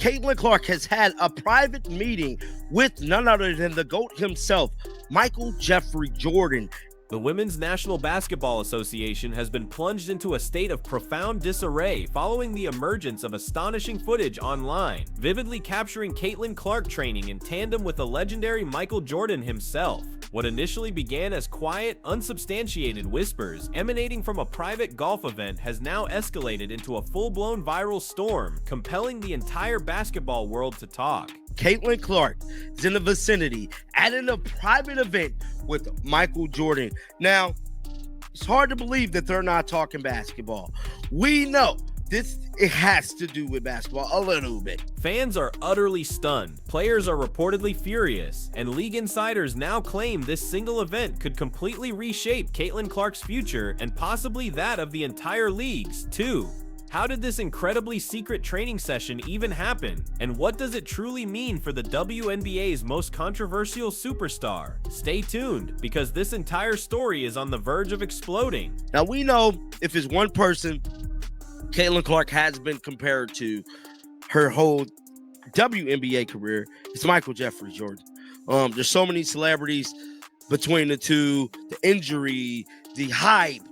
Caitlin Clark has had a private meeting with none other than the GOAT himself, Michael Jeffrey Jordan. The Women's National Basketball Association has been plunged into a state of profound disarray following the emergence of astonishing footage online, vividly capturing Caitlin Clark training in tandem with the legendary Michael Jordan himself. What initially began as quiet, unsubstantiated whispers emanating from a private golf event has now escalated into a full-blown viral storm, compelling the entire basketball world to talk. Caitlin Clark is in the vicinity at a private event with Michael Jordan. Now, it's hard to believe that they're not talking basketball. We know it has to do with basketball a little bit. Fans are utterly stunned, players are reportedly furious, and league insiders now claim this single event could completely reshape Caitlin Clark's future and possibly that of the entire league's, too. How did this incredibly secret training session even happen? And what does it truly mean for the WNBA's most controversial superstar? Stay tuned, because this entire story is on the verge of exploding. Now, we know if it's one person Caitlin Clark has been compared to her whole WNBA career, it's Michael Jeffrey Jordan. There's so many celebrities between the two, the injury, the hype,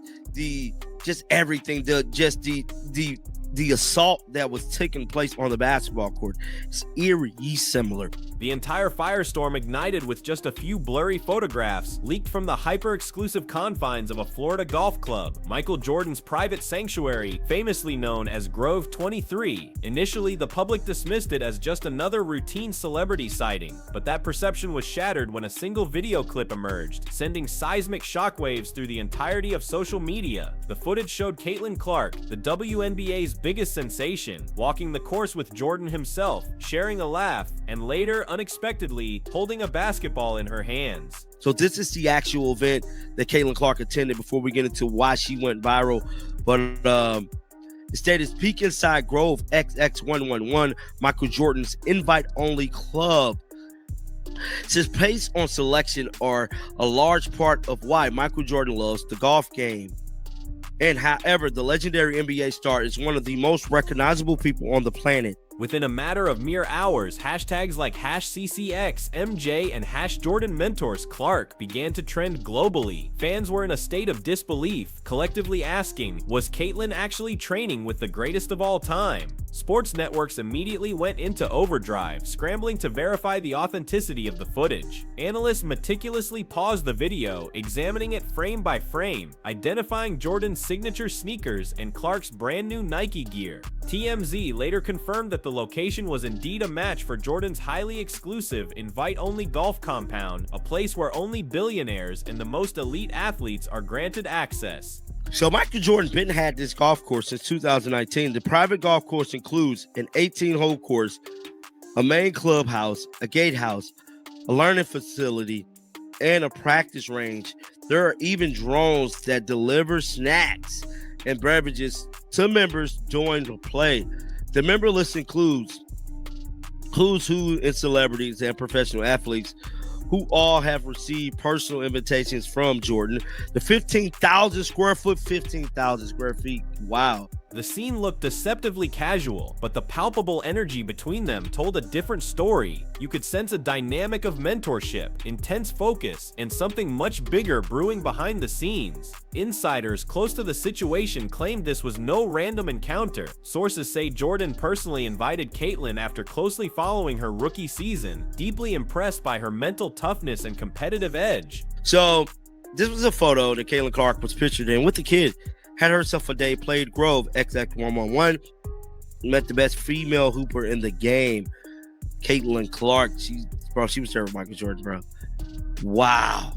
just everything, the assault that was taking place on the basketball court is eerie similar. The entire firestorm ignited with just a few blurry photographs leaked from the hyper-exclusive confines of a Florida golf club, Michael Jordan's private sanctuary, famously known as Grove 23. Initially, the public dismissed it as just another routine celebrity sighting, but that perception was shattered when a single video clip emerged, sending seismic shockwaves through the entirety of social media. The footage showed Caitlin Clark, the WNBA's biggest sensation, walking the course with Jordan himself, sharing a laugh, and later, unexpectedly, holding a basketball in her hands. So this is the actual event that Caitlin Clark attended before we get into why she went viral. But instead, it's Peek Inside Grove XX111, Michael Jordan's invite-only club. Since pace on selection are a large part of why Michael Jordan loves the golf game. And however, the legendary NBA star is one of the most recognizable people on the planet. Within a matter of mere hours, hashtags like #CCX, MJ, and #JordanMentors Clark began to trend globally. Fans were in a state of disbelief, collectively asking, was Caitlin actually training with the greatest of all time? Sports networks immediately went into overdrive, scrambling to verify the authenticity of the footage. Analysts meticulously paused the video, examining it frame by frame, identifying Jordan's signature sneakers and Clark's brand new Nike gear. TMZ later confirmed that the location was indeed a match for Jordan's highly exclusive, invite-only golf compound, a place where only billionaires and the most elite athletes are granted access. So Michael Jordan been had this golf course since 2019. The private golf course includes an 18-hole course, a main clubhouse, a gatehouse, a learning facility, and a practice range. There are even drones that deliver snacks and beverages to members during the play. The member list includes who's who in celebrities and professional athletes who all have received personal invitations from Jordan. The 15,000 square feet. Wow. The scene looked deceptively casual, but the palpable energy between them told a different story. You could sense a dynamic of mentorship, intense focus, and something much bigger brewing behind the scenes. Insiders close to the situation claimed this was no random encounter. Sources say Jordan personally invited Caitlin after closely following her rookie season, deeply impressed by her mental toughness and competitive edge. So, this was a photo that Caitlin Clark was pictured in with the kid. Had herself a day, played Grove XX111, met the best female hooper in the game, Caitlin Clark. She was serving Michael Jordan, bro. Wow.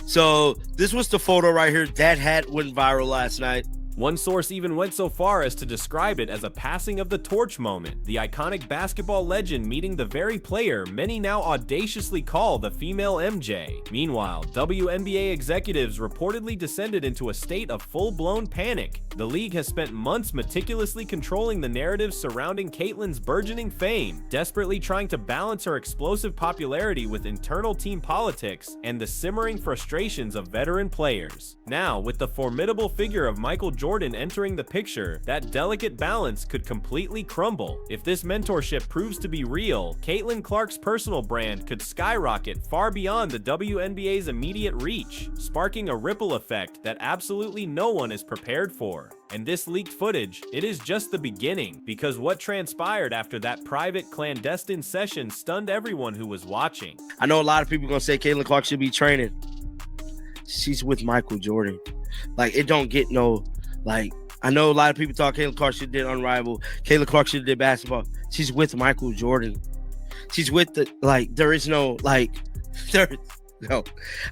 So this was the photo right here that went viral last night. One source even went so far as to describe it as a passing of the torch moment, the iconic basketball legend meeting the very player many now audaciously call the female MJ. Meanwhile, WNBA executives reportedly descended into a state of full-blown panic. The league has spent months meticulously controlling the narratives surrounding Caitlin's burgeoning fame, desperately trying to balance her explosive popularity with internal team politics and the simmering frustrations of veteran players. Now, with the formidable figure of Michael Jordan Jordan entering the picture, that delicate balance could completely crumble. If this mentorship proves to be real, Caitlin Clark's personal brand could skyrocket far beyond the WNBA's immediate reach, sparking a ripple effect that absolutely no one is prepared for. And this leaked footage, it is just the beginning, because what transpired after that private clandestine session stunned everyone who was watching. I know a lot of people gonna say Caitlin Clark should be training. She's with Michael Jordan. Like, it don't get no, like, I know a lot of people thought Caitlin Clark should have did Unrivaled. Caitlin Clark should have did basketball. She's with Michael Jordan. She's with the, like, there is no, like, no.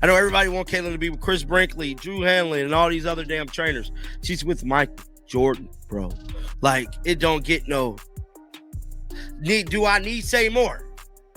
I know everybody want Caitlin to be with Chris Brinkley, Drew Hanlon, and all these other damn trainers. She's with Michael Jordan, bro. Like, it don't get no. Do I need to say more?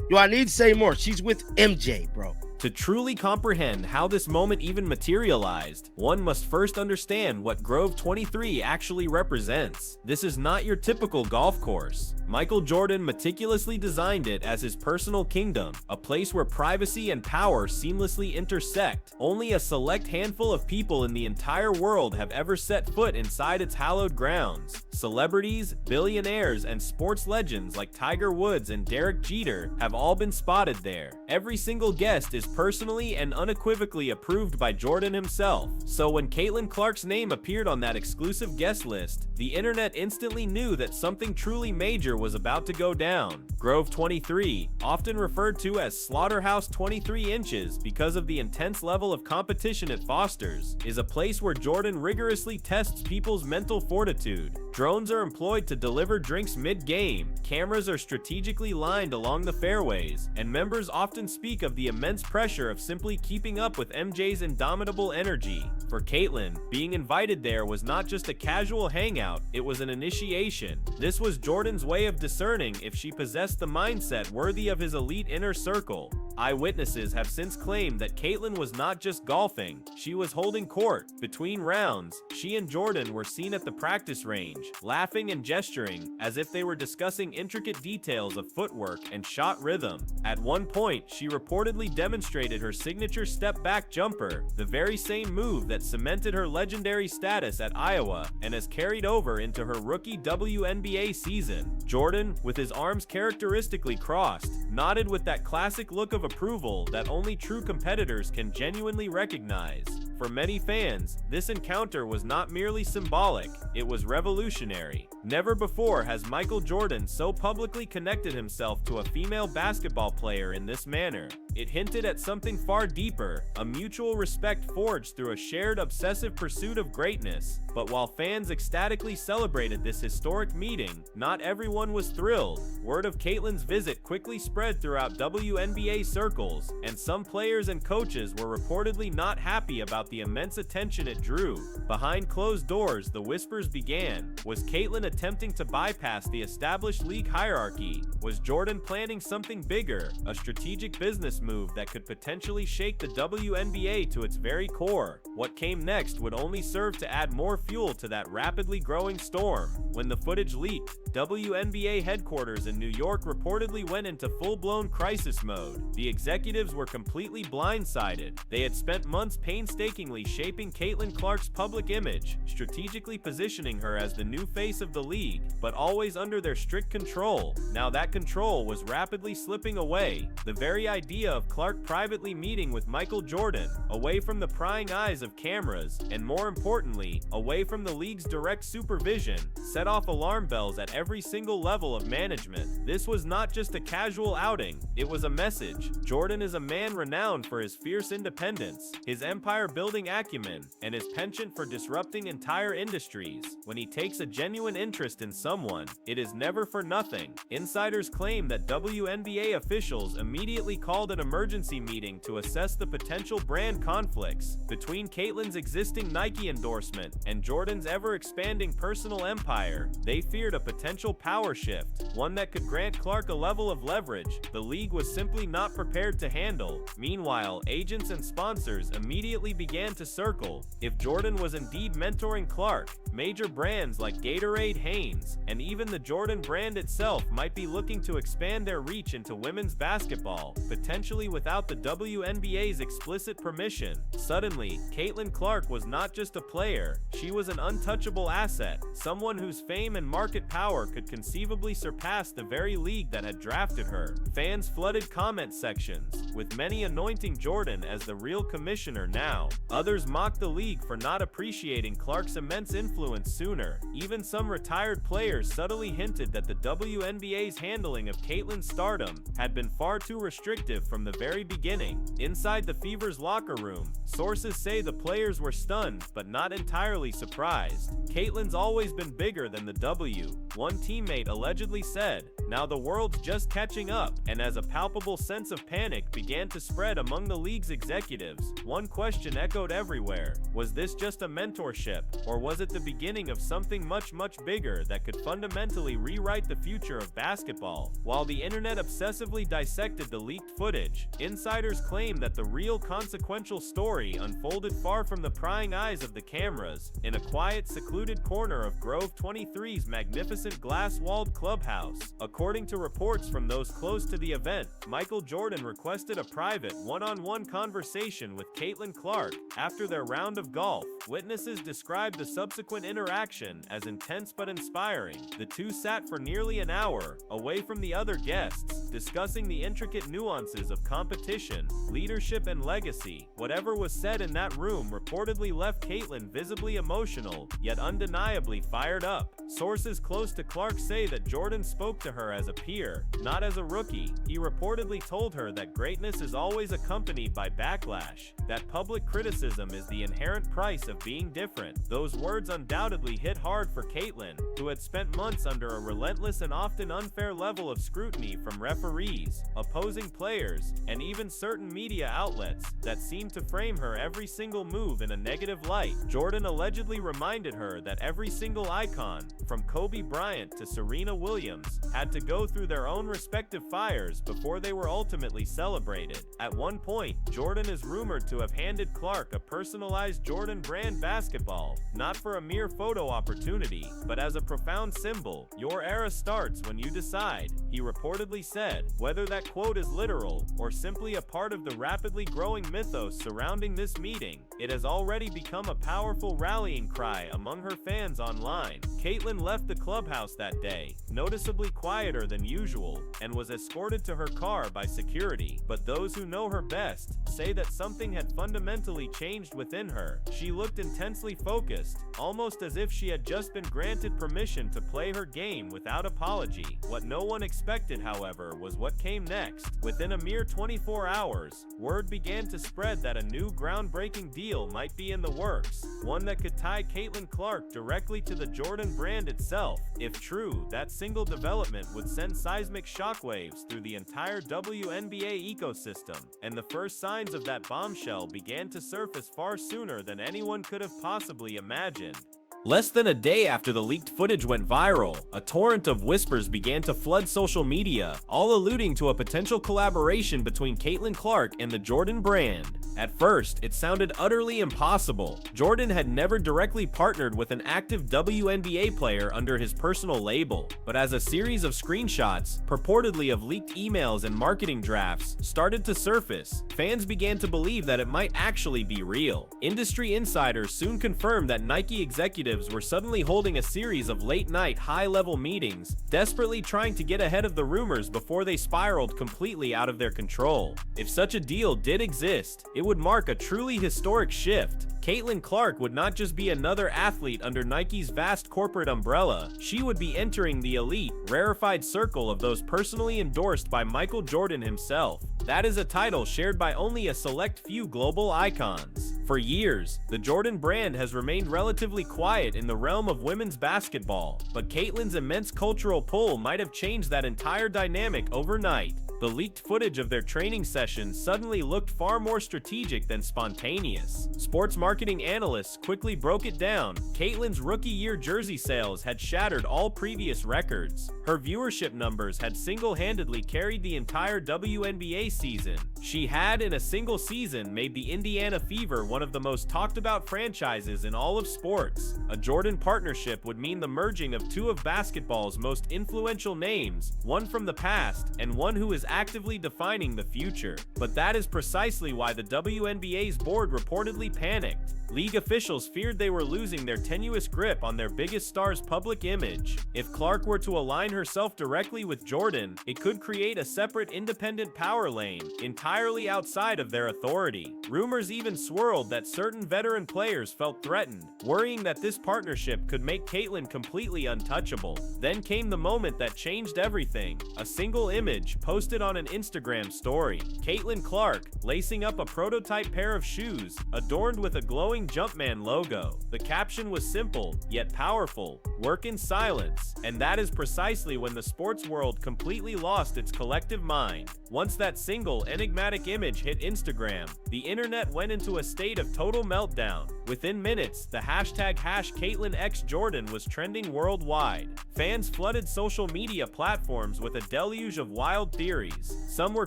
Do I need to say more? She's with MJ, bro. To truly comprehend how this moment even materialized, one must first understand what Grove 23 actually represents. This is not your typical golf course. Michael Jordan meticulously designed it as his personal kingdom, a place where privacy and power seamlessly intersect. Only a select handful of people in the entire world have ever set foot inside its hallowed grounds. Celebrities, billionaires, and sports legends like Tiger Woods and Derek Jeter have all been spotted there. Every single guest is personally and unequivocally approved by Jordan himself. So when Caitlin Clark's name appeared on that exclusive guest list, the internet instantly knew that something truly major was about to go down. Grove 23, often referred to as Slaughterhouse 23 inches because of the intense level of competition it fosters, is a place where Jordan rigorously tests people's mental fortitude. Drones are employed to deliver drinks mid-game, cameras are strategically lined along the fairways, and members often speak of the immense pressure of simply keeping up with MJ's indomitable energy. For Caitlin, being invited there was not just a casual hangout, it was an initiation. This was Jordan's way of discerning if she possessed the mindset worthy of his elite inner circle. Eyewitnesses have since claimed that Caitlin was not just golfing, she was holding court. Between rounds, she and Jordan were seen at the practice range, laughing and gesturing as if they were discussing intricate details of footwork and shot rhythm. At one point, she reportedly demonstrated her signature step-back jumper, the very same move that cemented her legendary status at Iowa and has carried over into her rookie WNBA season. Jordan, with his arms characteristically crossed, nodded with that classic look of approval that only true competitors can genuinely recognize. For many fans, this encounter was not merely symbolic, it was revolutionary. Never before has Michael Jordan so publicly connected himself to a female basketball player in this manner. It hinted at something far deeper, a mutual respect forged through a shared obsessive pursuit of greatness. But while fans ecstatically celebrated this historic meeting, not everyone was thrilled. Word of Caitlin's visit quickly spread throughout WNBA circles, and some players and coaches were reportedly not happy about the immense attention it drew. Behind closed doors, the whispers began. Was Caitlin attempting to bypass the established league hierarchy? Was Jordan planning something bigger, a strategic business move that could potentially shake the WNBA to its very core? What came next would only serve to add more fuel to that rapidly growing storm. When the footage leaked, WNBA headquarters in New York reportedly went into full-blown crisis mode. The executives were completely blindsided. They had spent months painstakingly shaping Caitlin Clark's public image, strategically positioning her as the new face of the league, but always under their strict control. Now that control was rapidly slipping away. The very idea of Clark privately meeting with Michael Jordan, away from the prying eyes of cameras, and more importantly, away from the league's direct supervision, set off alarm bells at every single level of management. This was not just a casual outing, it was a message. Jordan is a man renowned for his fierce independence, his empire-building acumen, and his penchant for disrupting entire industries. When he takes a genuine interest in someone, it is never for nothing. Insiders claim that WNBA officials immediately called an emergency meeting to assess the potential brand conflicts between Caitlin's existing Nike endorsement and Jordan's ever-expanding personal empire. They feared a potential power shift, one that could grant Clark a level of leverage the league was simply not prepared to handle. Meanwhile, agents and sponsors immediately began to circle. If Jordan was indeed mentoring Clark, major brands like Gatorade, Hanes, and even the Jordan brand itself might be looking to expand their reach into women's basketball, potentially essentially without the WNBA's explicit permission. Suddenly, Caitlin Clark was not just a player, she was an untouchable asset, someone whose fame and market power could conceivably surpass the very league that had drafted her. Fans flooded comment sections, with many anointing Jordan as the real commissioner now. Others mocked the league for not appreciating Clark's immense influence sooner. Even some retired players subtly hinted that the WNBA's handling of Caitlin's stardom had been far too restrictive from the very beginning. Inside the Fever's locker room, sources say the players were stunned but not entirely surprised. Caitlin's always been bigger than the W, one teammate allegedly said. Now the world's just catching up, and as a palpable sense of panic began to spread among the league's executives, one question echoed everywhere. Was this just a mentorship, or was it the beginning of something much bigger that could fundamentally rewrite the future of basketball? While the internet obsessively dissected the leaked footage, insiders claim that the real consequential story unfolded far from the prying eyes of the cameras, in a quiet, secluded corner of Grove 23's magnificent glass-walled clubhouse. According to reports from those close to the event, Michael Jordan requested a private one-on-one conversation with Caitlin Clark after their round of golf. Witnesses described the subsequent interaction as intense but inspiring. The two sat for nearly an hour, away from the other guests, discussing the intricate nuances of competition, leadership, and legacy. Whatever was said in that room reportedly left Caitlin visibly emotional, yet undeniably fired up. Sources close to Clark say that Jordan spoke to her as a peer, not as a rookie. He reportedly told her that greatness is always accompanied by backlash, that public criticism is the inherent price of being different. Those words undoubtedly hit hard for Caitlin, who had spent months under a relentless and often unfair level of scrutiny from referees, opposing players, and even certain media outlets that seemed to frame her every single move in a negative light. Jordan allegedly reminded her that every single icon, from Kobe Bryant to Serena Williams, had to go through their own respective fires before they were ultimately celebrated. At one point, Jordan is rumored to have handed Clark a personalized Jordan brand basketball, not for a mere photo opportunity, but as a profound symbol. "Your era starts when you decide," he reportedly said. Whether that quote is literal or simply a part of the rapidly growing mythos surrounding this meeting, it has already become a powerful rallying cry among her fans online. Caitlin left the clubhouse that day, noticeably quieter than usual, and was escorted to her car by security. But those who know her best say that something had fundamentally changed within her. She looked intensely focused, almost as if she had just been granted permission to play her game without apology. What no one expected, however, was what came next. Within a mere 24 hours, word began to spread that a new groundbreaking deal might be in the works, one that could tie Caitlin Clark directly to the Jordan brand itself. If true, that single development would send seismic shockwaves through the entire WNBA ecosystem, and the first signs of that bombshell began to surface far sooner than anyone could have possibly imagined. Less than a day after the leaked footage went viral, a torrent of whispers began to flood social media, all alluding to a potential collaboration between Caitlin Clark and the Jordan brand. At first, it sounded utterly impossible. Jordan had never directly partnered with an active WNBA player under his personal label, but as a series of screenshots, purportedly of leaked emails and marketing drafts, started to surface, fans began to believe that it might actually be real. Industry insiders soon confirmed that Nike executives were suddenly holding a series of late-night, high-level meetings, desperately trying to get ahead of the rumors before they spiraled completely out of their control. If such a deal did exist, it would mark a truly historic shift. Caitlin Clark would not just be another athlete under Nike's vast corporate umbrella, she would be entering the elite, rarefied circle of those personally endorsed by Michael Jordan himself. That is a title shared by only a select few global icons. For years, the Jordan brand has remained relatively quiet in the realm of women's basketball, but Caitlin's immense cultural pull might have changed that entire dynamic overnight. The leaked footage of their training sessions suddenly looked far more strategic than spontaneous. Sports marketing analysts quickly broke it down. Caitlin's rookie year jersey sales had shattered all previous records. Her viewership numbers had single-handedly carried the entire WNBA season, She had, in a single season, made the Indiana Fever one of the most talked about franchises in all of sports. A Jordan partnership would mean the merging of two of basketball's most influential names, one from the past and one who is actively defining the future. But that is precisely why the WNBA's board reportedly panicked. League officials feared they were losing their tenuous grip on their biggest star's public image. If Clark were to align herself directly with Jordan, it could create a separate independent power lane, entirely outside of their authority. Rumors even swirled that certain veteran players felt threatened, worrying that this partnership could make Caitlyn completely untouchable. Then came the moment that changed everything. A single image posted on an Instagram story. Caitlyn Clark, lacing up a prototype pair of shoes, adorned with a glowing Jumpman logo. The caption was simple, yet powerful: "Work in silence." And that is precisely when the sports world completely lost its collective mind. Once that single, enigmatic image hit Instagram, the internet went into a state of total meltdown. Within minutes, the hashtag #CaitlynXJordan was trending worldwide. Fans flooded social media platforms with a deluge of wild theories. Some were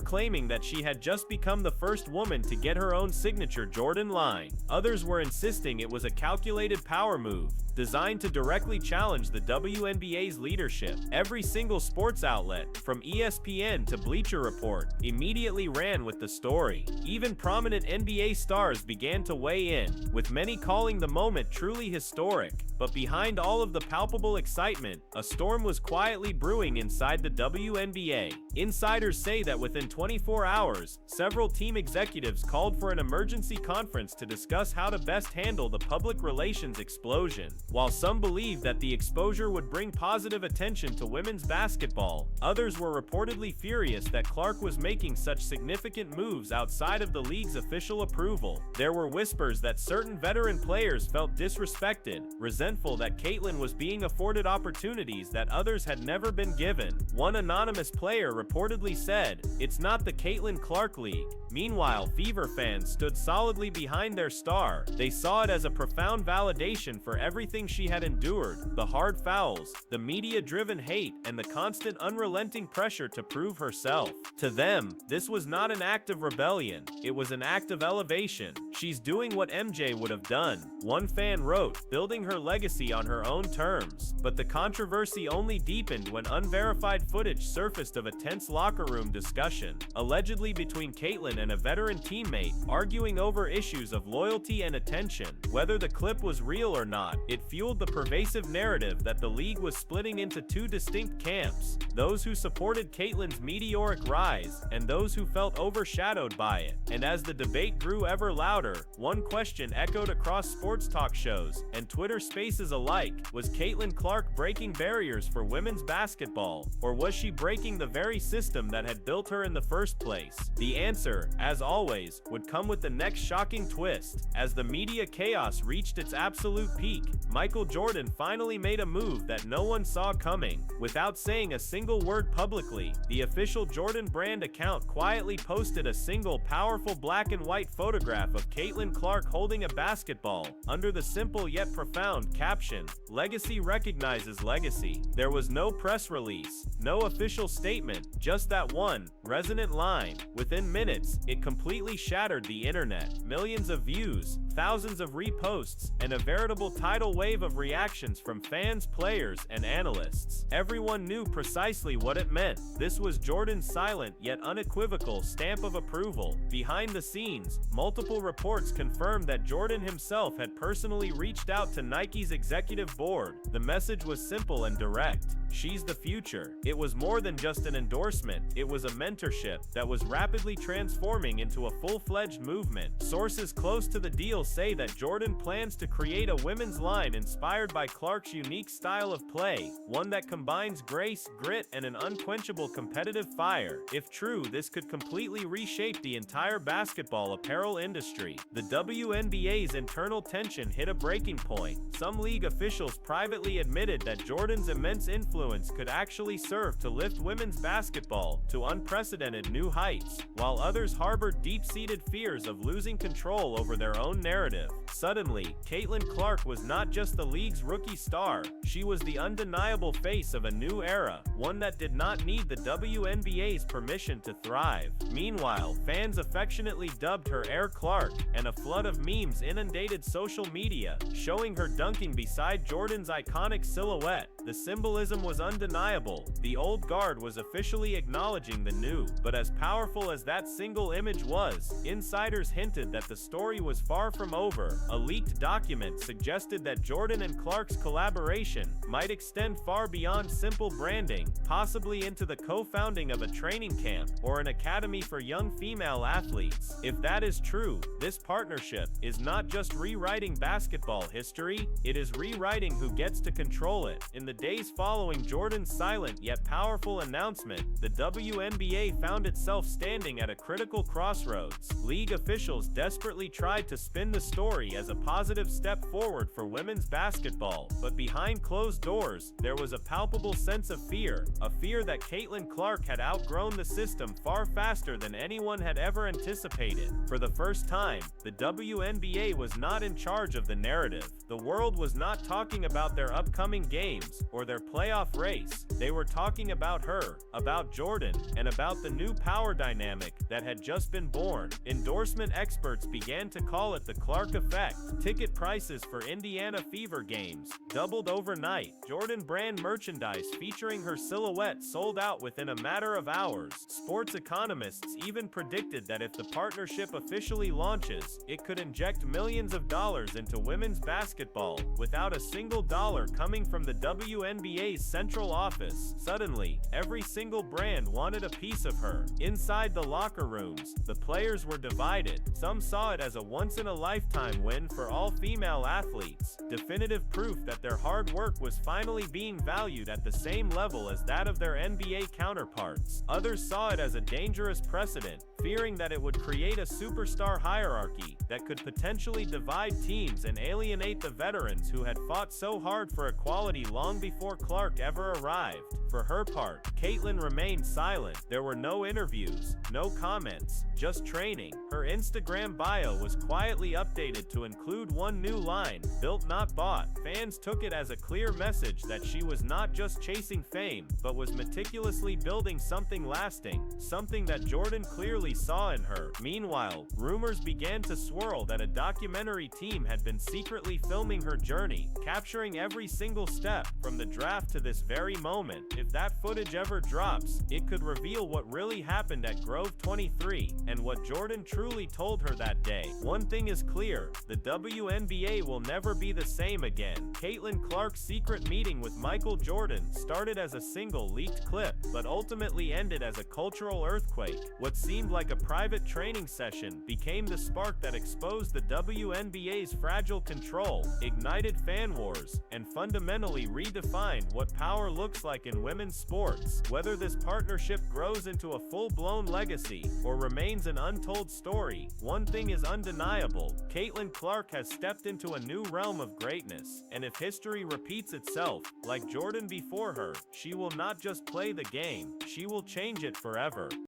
claiming that she had just become the first woman to get her own signature Jordan line. Others were insisting it was a calculated power move, designed to directly challenge the WNBA's leadership. Every single sports outlet, from ESPN to Bleacher Report, immediately ran with the story. Even prominent NBA stars began to weigh in, with many calling the moment truly historic. But behind all of the palpable excitement, a storm was quietly brewing inside the WNBA. Insiders say that within 24 hours, several team executives called for an emergency conference to discuss how to best handle the public relations explosion. While some believed that the exposure would bring positive attention to women's basketball, others were reportedly furious that Clark was making such significant moves outside of the league's official approval. There were whispers that certain veteran players felt disrespected, resentful that Caitlyn was being afforded opportunities that others had never been given. One anonymous player reportedly said, "It's not the Caitlyn Clark League." Meanwhile, Fever fans stood solidly behind their star. They saw it as a profound validation for everything she had endured: the hard fouls, the media-driven hate, and the constant unrelenting pressure to prove herself. To them, this was not an act of rebellion, it was an act of elevation. "She's doing what MJ would have done," one fan wrote, "building her legacy on her own terms." But the controversy only deepened when unverified footage surfaced of a tense locker room discussion, allegedly between Caitlyn and a veteran teammate, arguing over issues of loyalty and attention. Whether the clip was real or not, it fueled the pervasive narrative that the league was splitting into two distinct camps: those who supported Caitlyn's meteoric rise, and those who felt overshadowed by it. And as the debate grew ever louder, one question echoed across sports talk shows and Twitter spaces alike: was Caitlyn Clark breaking barriers for women's basketball, or was she breaking the very system that had built her in the first place? The answer, as always, would come with the next shocking twist. As the media chaos reached its absolute peak, Michael Jordan finally made a move that no one saw coming. Without saying a single word publicly, the official Jordan brand account quietly posted a single powerful black and white photograph of Caitlyn Clark holding a basketball, under the simple yet profound caption, "Legacy recognizes legacy." There was no press release, no official statement, just that one resonant line. Within minutes, it completely shattered the internet. Millions of views, thousands of reposts, and a veritable tidal wave of reactions from fans, players, and analysts. Everyone knew precisely what it meant. This was Jordan's silent yet unequivocal stamp of approval. Behind the scenes, multiple reports confirmed that Jordan himself had personally reached out to Nike's executive board. The message was simple and direct: she's the future. It was more than just an endorsement, it was a mentorship that was rapidly transforming into a full-fledged movement. Sources close to the deal say that Jordan plans to create a women's line inspired by Clark's unique style of play, one that combines grace, grit, and an unquenchable competitive fire. If true, this could completely reshape the entire basketball apparel industry. The WNBA's internal tension hit a breaking point. Some league officials privately admitted that Jordan's immense influence influence could actually serve to lift women's basketball to unprecedented new heights, while others harbored deep-seated fears of losing control over their own narrative. Suddenly, Caitlin Clark was not just the league's rookie star, she was the undeniable face of a new era, one that did not need the WNBA's permission to thrive. Meanwhile, fans affectionately dubbed her Air Clark, and a flood of memes inundated social media, showing her dunking beside Jordan's iconic silhouette. The symbolism was undeniable. The old guard was officially acknowledging the new. But as powerful as that single image was, insiders hinted that the story was far from over. A leaked document suggested that Jordan and Clark's collaboration might extend far beyond simple branding, possibly into the co-founding of a training camp or an academy for young female athletes. If that is true, this partnership is not just rewriting basketball history, it is rewriting who gets to control it. In the days following Jordan's silent yet powerful announcement, the WNBA found itself standing at a critical crossroads. League officials desperately tried to spin the story as a positive step forward for women's basketball, but behind closed doors, there was a palpable sense of fear, a fear that Caitlin Clark had outgrown the system far faster than anyone had ever anticipated. For the first time, the WNBA was not in charge of the narrative. The world was not talking about their upcoming games or their playoff race. They were talking about her, about Jordan, and about the new power dynamic that had just been born. Endorsement experts began to call it the Clark effect. Ticket prices for Indiana Fever games doubled overnight. Jordan brand merchandise featuring her silhouette sold out within a matter of hours. Sports economists even predicted that if the partnership officially launches, it could inject millions of dollars into women's basketball without a single dollar coming from the WNBA's central office. Suddenly, every single brand wanted a piece of her. Inside the locker rooms, the players were divided. Some saw it as a once-in-a-lifetime win for all female athletes, definitive proof that their hard work was finally being valued at the same level as that of their NBA counterparts. Others saw it as a dangerous precedent, fearing that it would create a superstar hierarchy that could potentially divide teams and alienate the veterans who had fought so hard for equality long before Clark ever arrived. For her part, Caitlin remained silent. There were no interviews, no comments, just training. Her Instagram bio was quietly updated to include one new line, "Built not bought." Fans took it as a clear message that she was not just chasing fame, but was meticulously building something lasting, something that Jordan clearly saw in her. Meanwhile, rumors began to swirl that a documentary team had been secretly filming her journey, capturing every single step from the draft to this very moment. If that footage ever drops, it could reveal what really happened at Grove 23 and what Jordan truly told her that day. One thing is clear, the WNBA will never be the same again. Caitlin Clark's secret meeting with Michael Jordan started as a single leaked clip, but ultimately ended as a cultural earthquake. What seemed like a private training session became the spark that exposed the WNBA's fragile control, ignited fan wars, and fundamentally redefined what power looks like in women's sports. Whether this partnership grows into a full-blown legacy or remains an untold story, one thing is undeniable: Caitlin Clark has stepped into a new realm of greatness, and if history repeats itself, like Jordan before her, she will not just play the game, she will change it forever.